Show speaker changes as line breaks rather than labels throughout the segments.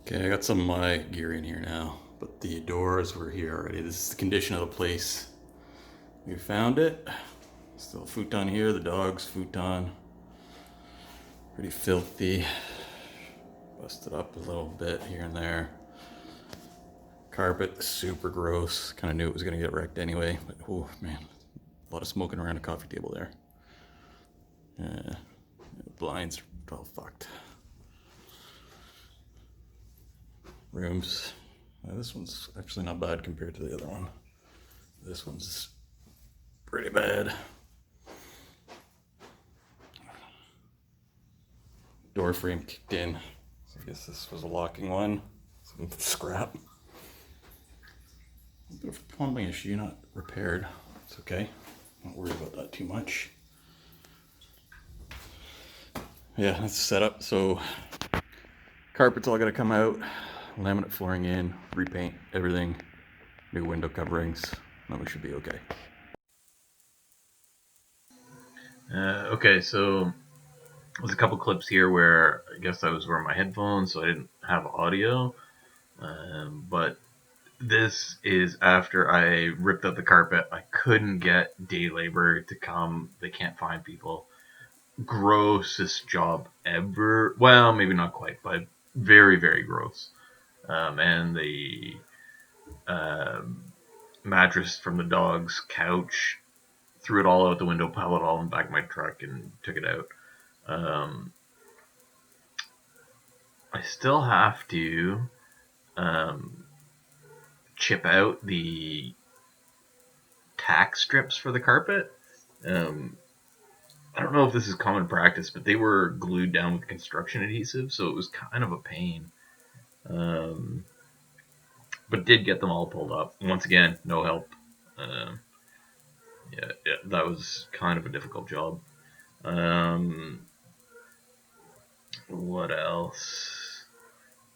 Okay, I got some of my gear in here now, but the doors were here already. This is the condition of the place. We found it. Still futon here, the dog's futon. Pretty filthy. Busted up a little bit here and there. Carpet, super gross. Kind of knew it was gonna get wrecked anyway, but oh man, a lot of smoking around a coffee table there. Blinds are all fucked. Rooms. This one's actually not bad compared to the other one. This one's pretty bad. Door frame kicked in. So I guess this was a locking one. Some scrap. A bit of a plumbing issue, not repaired. It's okay. Don't worry about that too much. Yeah, that's set up. So carpet's all gotta come out. Laminate flooring in, repaint everything, new window coverings. Then we should be okay.
Okay, so there's a couple clips here where I guess I was wearing my headphones, so I didn't have audio. But this is after I ripped up the carpet. I couldn't get day labor to come. They can't find people. Grossest job ever. Well, maybe not quite, but very, very gross. And the mattress from the dog's couch, threw it all out the window, piled it all in the back of my truck, and took it out. I still have to chip out the tack strips for the carpet. I don't know if this is common practice, but they were glued down with construction adhesive, so it was kind of a pain. But did get them all pulled up. Once again, no help. Yeah, that was kind of a difficult job. What else?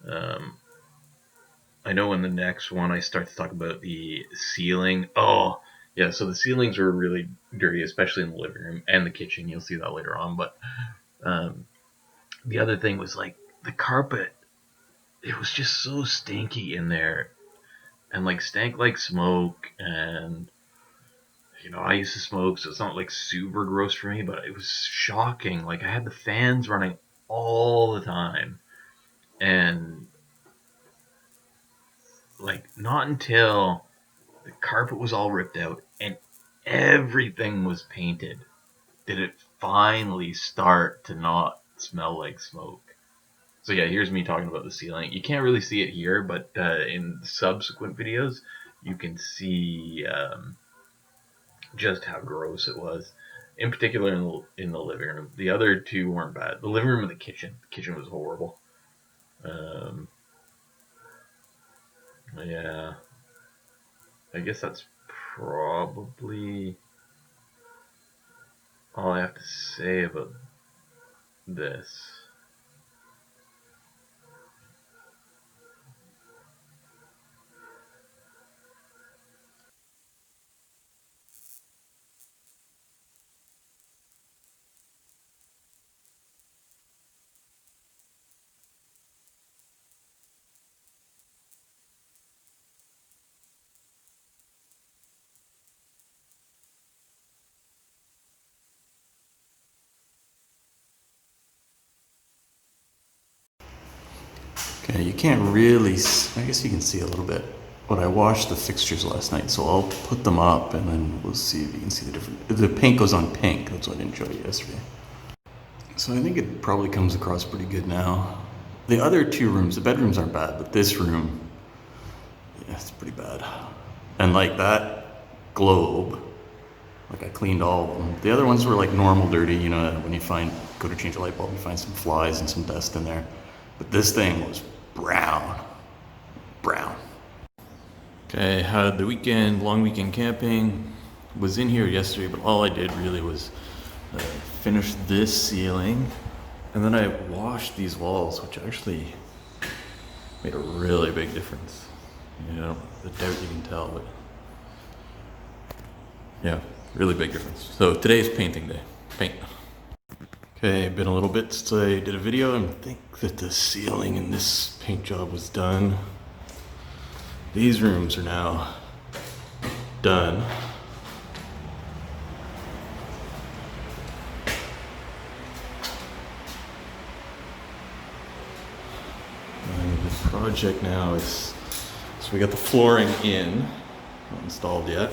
I know in the next one I start to talk about the ceiling. Oh, yeah, so the ceilings were really dirty, especially in the living room and the kitchen. You'll see that later on. But the other thing was like the carpet. It was just so stinky in there, and like stank like smoke. And I used to smoke, so it's not like super gross for me, but it was shocking. Like I had the fans running all the time, and like not until the carpet was all ripped out and everything was painted did it finally start to not smell like smoke. So yeah, here's me talking about the ceiling. You can't really see it here, but in subsequent videos you can see just how gross it was. In particular in the living room. The other two weren't bad. The living room and the kitchen. The kitchen was horrible. Yeah. I guess that's probably all I have to say about this.
Okay, you can't really, I guess you can see a little bit, but I washed the fixtures last night, so I'll put them up and then we'll see if you can see the difference. The paint goes on pink, that's what I didn't show you yesterday. So I think it probably comes across pretty good now. The other two rooms, the bedrooms aren't bad, but this room, yeah, it's pretty bad. And like that globe, like I cleaned all of them. The other ones were like normal dirty, when you go to change a light bulb, you find some flies and some dust in there. But this thing was brown. Okay, had the long weekend camping. Was in here yesterday, but all I did really was finish this ceiling. And then I washed these walls, which actually made a really big difference. I doubt you can tell, but yeah, really big difference. So today is painting day. Paint. Okay, been a little bit since I did a video, and I think that the ceiling in this paint job was done. These rooms are now done. And the project now is, so we got the flooring in, not installed yet.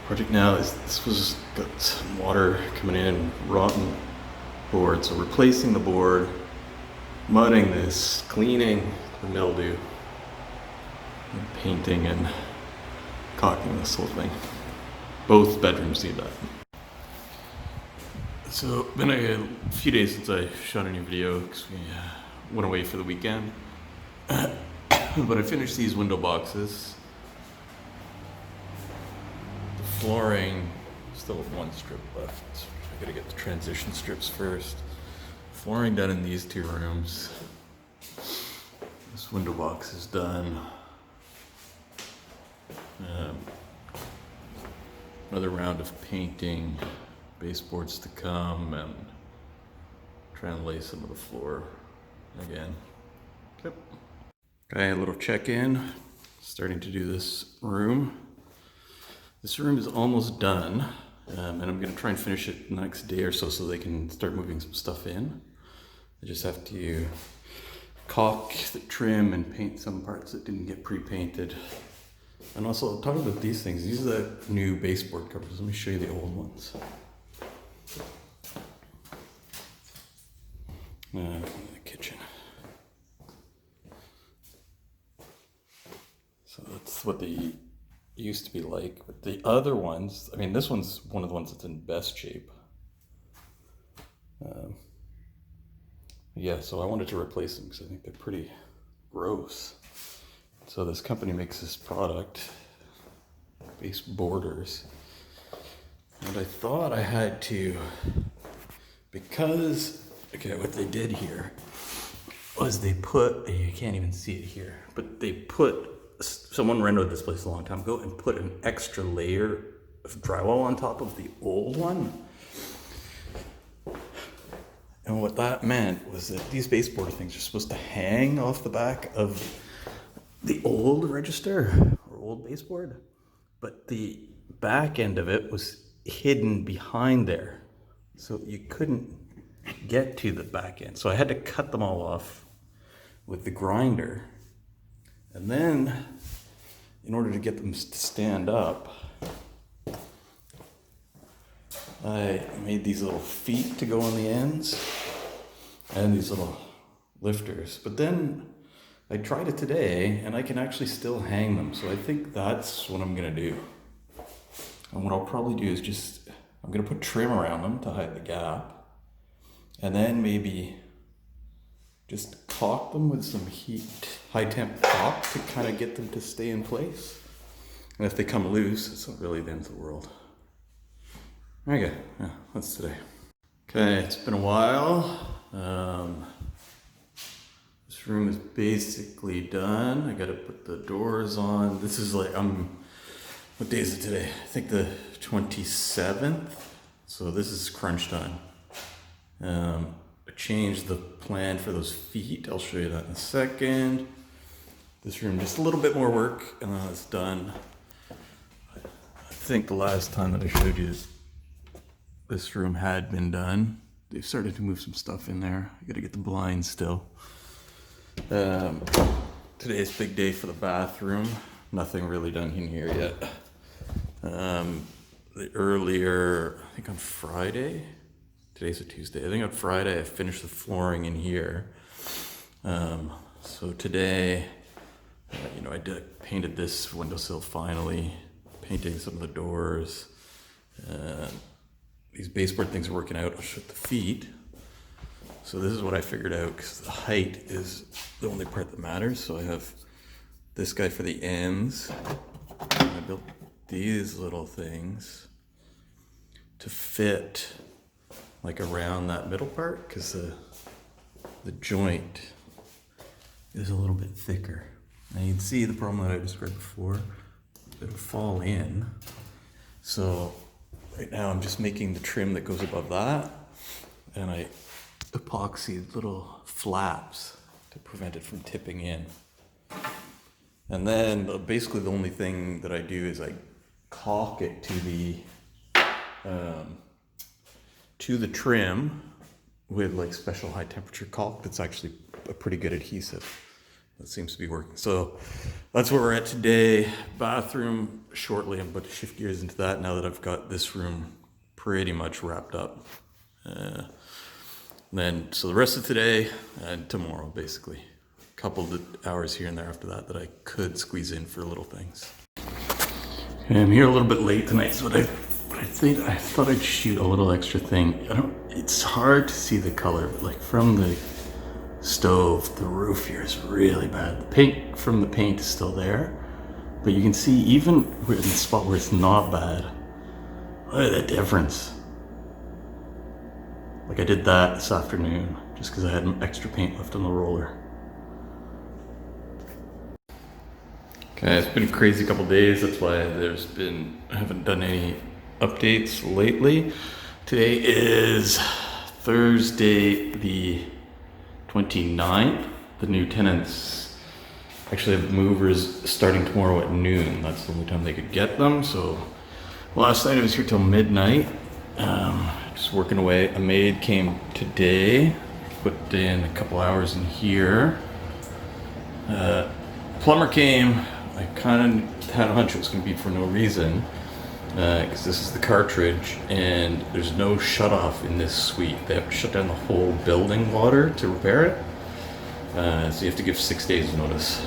Project now is, this was got some water coming in, rotten board, so replacing the board, mudding this, cleaning the mildew, and painting and caulking this whole thing. Both bedrooms need that. So, been a few days since I shot a new video because we went away for the weekend. But I finished these window boxes. The flooring, still have one strip left. I gotta get the transition strips first. Flooring done in these two rooms. This window box is done. Another round of painting, baseboards to come, and try and lay some of the floor again. Yep. Okay, a little check-in. Starting to do this room. This room is almost done, and I'm gonna try and finish it the next day or so they can start moving some stuff in. I just have to caulk the trim and paint some parts that didn't get pre-painted. And also, talking about these things, these are the new baseboard covers. Let me show you the old ones. The kitchen. So that's what they used to be like. But the other ones, I mean, this one's one of the ones that's in best shape. Yeah, so I wanted to replace them because I think they're pretty gross. So this company makes this product, base borders. And I thought I had to, because, okay, what they did here was they put, you can't even see it here, but they put, someone rented this place a long time ago and put an extra layer of drywall on top of the old one. And what that meant was that these baseboard things are supposed to hang off the back of the old register or old baseboard, but the back end of it was hidden behind there. So you couldn't get to the back end. So I had to cut them all off with the grinder. And then in order to get them to stand up, I made these little feet to go on the ends and these little lifters. But then I tried it today and I can actually still hang them. So I think that's what I'm gonna do. And what I'll probably do is just, I'm gonna put trim around them to hide the gap. And then maybe just caulk them with some high temp caulk to kind of get them to stay in place. And if they come loose, it's not really the end of the world. Okay, yeah, that's today. Okay, it's been a while. This room is basically done. I gotta put the doors on. This is like, what day is it today? I think the 27th. So this is crunch time. I changed the plan for those feet. I'll show you that in a second. This room, just a little bit more work and then it's done. I think the last time that I showed you this room had been done. They've started to move some stuff in there. I gotta get the blinds still. Today's big day for the bathroom. Nothing really done in here yet. Earlier, I think on Friday, today's a Tuesday, I think on Friday I finished the flooring in here. So today, I painted this windowsill finally, painting some of the doors. These baseboard things are working out. I'll show the feet. So this is what I figured out, because the height is the only part that matters. So I have this guy for the ends. And I built these little things to fit like around that middle part, because the joint is a little bit thicker. Now you can see the problem that I described before. It'll fall in. So right now I'm just making the trim that goes above that. and I epoxied little flaps to prevent it from tipping in. And then basically the only thing that I do is I caulk it to the trim with like special high temperature caulk that's actually a pretty good adhesive. That seems to be working. So that's where we're at today. Bathroom shortly. I'm about to shift gears into that now that I've got this room pretty much wrapped up. So the rest of today and tomorrow, basically. A couple of hours here and there after that I could squeeze in for little things. Okay, I'm here a little bit late tonight, so I thought I'd shoot a little extra thing. It's hard to see the color, but like from the stove, the roof here is really bad. The paint from the paint is still there, but you can see even in the spot where it's not bad, look at the difference. Like I did that this afternoon just because I had extra paint left on the roller. Okay, it's been a crazy couple days. That's why I haven't done any updates lately. Today is Thursday the 29th. The new tenants actually have movers starting tomorrow at noon. That's the only time they could get them. So last night I was here till midnight. Just working away. A maid came today, put in a couple hours in here. Plumber came. I kind of had a hunch it was going to be for no reason, because this is the cartridge and there's no shut off in this suite. They have to shut down the whole building water to repair it. So you have to give 6 days notice.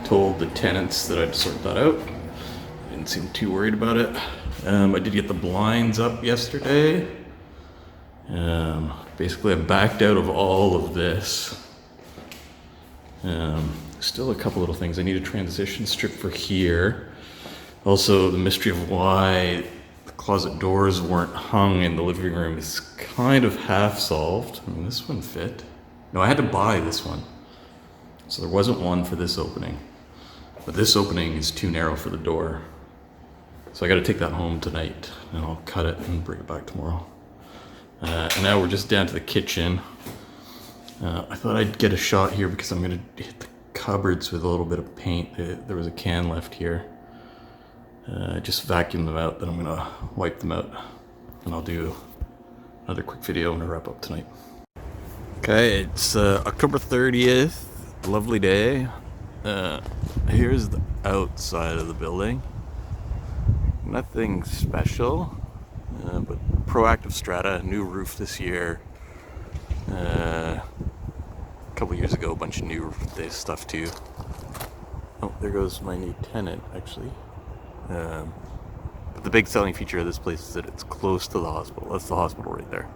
Told the tenants that I'd sort that out. Didn't seem too worried about it. I did get the blinds up yesterday. Basically I backed out of all of this. Still a couple little things. I need a transition strip for here. Also, the mystery of why the closet doors weren't hung in the living room is kind of half solved. I mean, this one fit. No, I had to buy this one. So there wasn't one for this opening. But this opening is too narrow for the door. So I gotta take that home tonight and I'll cut it and bring it back tomorrow. And now we're just down to the kitchen. I thought I'd get a shot here because I'm gonna hit the cupboards with a little bit of paint. There was a can left here. Just vacuum them out, then I'm gonna wipe them out. And I'll do another quick video and wrap up tonight. Okay, it's October 30th, lovely day. Here's the outside of the building. Nothing special, but proactive strata, new roof this year. A couple years ago, a bunch of new stuff too. Oh, there goes my new tenant, actually. But the big selling feature of this place is that it's close to the hospital. That's the hospital right there.